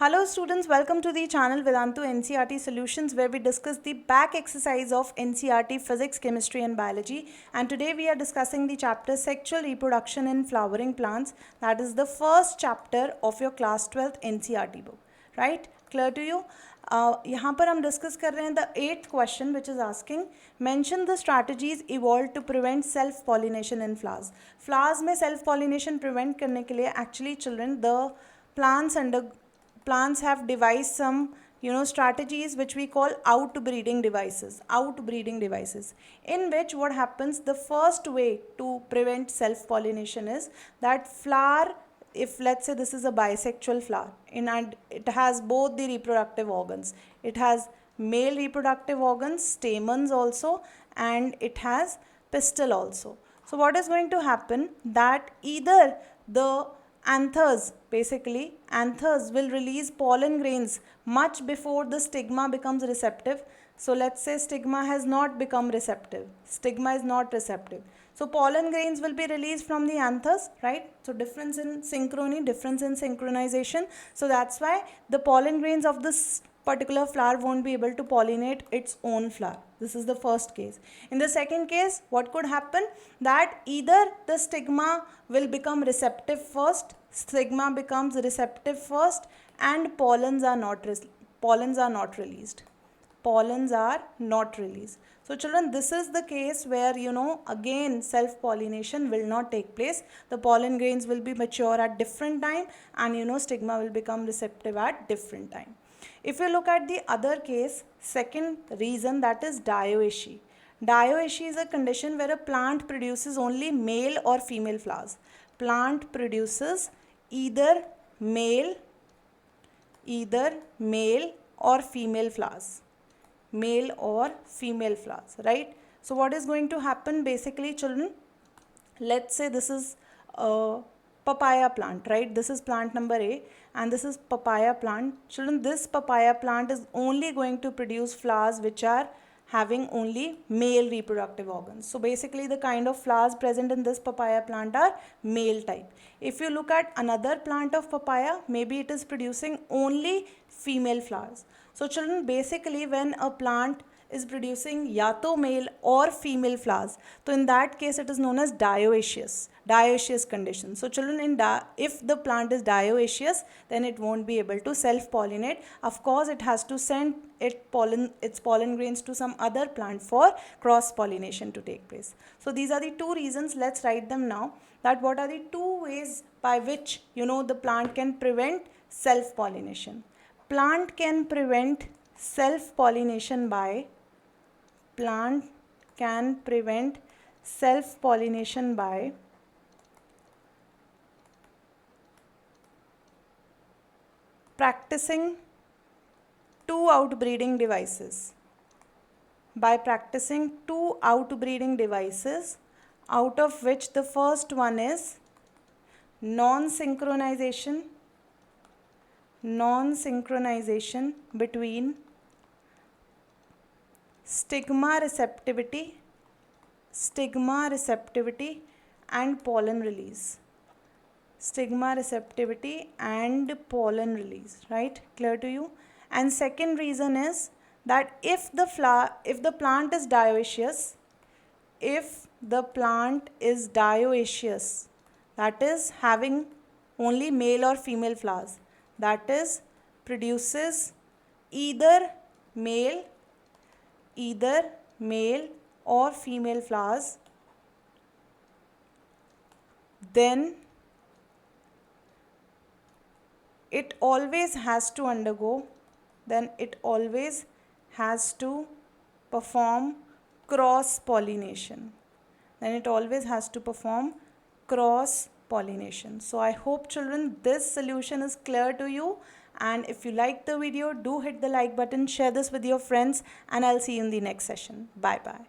Hello students, welcome to the channel Vedantu NCERT Solutions, where we discuss the back exercise of NCERT Physics, Chemistry and Biology. And today we are discussing the chapter Sexual Reproduction in Flowering Plants. That is the first chapter of your class 12th NCERT book. Right? Clear to you? यहाँ पर हम discuss कर रहे हैं the 8th question which is asking mention the strategies evolve to prevent self pollination in flowers. Flowers में self pollination prevent करने के लिए actually children the plants have devised some strategies which we call outbreeding devices, in which what happens, the first way to prevent self pollination is that flower, if let's say this is a bisexual flower and it has both the reproductive organs, it has male reproductive organs, stamens also, and it has pistil also. So what is going to happen, that either the anthers will release pollen grains much before the stigma becomes receptive. So let's say stigma has not become receptive, stigma is not receptive, so pollen grains will be released from the anthers, right? So difference in synchrony, difference in synchronization, so that's why the pollen grains of this particular flower won't be able to pollinate its own flower. This is the first case. In the second case, what could happen, that either the stigma will become receptive first, and pollens are not released. So children, this is the case where again self pollination will not take place. The pollen grains will be mature at different time, and stigma will become receptive at different time. If you look at the other case, second reason, that is dioecy. Dioecy is a condition where a plant produces only male or female flowers. Plant produces either male or female flowers. Right? So what is going to happen basically, children? Let's say this is a papaya plant, right? This is plant number A and this is papaya plant. Children, this papaya plant is only going to produce flowers which are having only male reproductive organs. So basically the kind of flowers present in this papaya plant are male type. If you look at another plant of papaya, maybe it is producing only female flowers. So children, basically when a plant is producing ya to male or female flowers, so in that case it is known as dioecious condition. So children, if the plant is dioecious, then it won't be able to self-pollinate. Of course, it has to send its pollen grains to some other plant for cross-pollination to take place. So these are the two reasons. Let's write them now. That what are the two ways by which the plant can prevent self-pollination. Plant can prevent self-pollination by practicing two outbreeding devices. Out of which the first one is non-synchronization between stigma receptivity and pollen release. Right? Clear to you? And second reason is that if the plant is dioecious, that is having only male or female flowers, that is produces either male or female flowers, then it always has to perform cross pollination. So I hope children this solution is clear to you, and if you like the video, do hit the like button, share this with your friends, and I'll see you in the next session. Bye bye.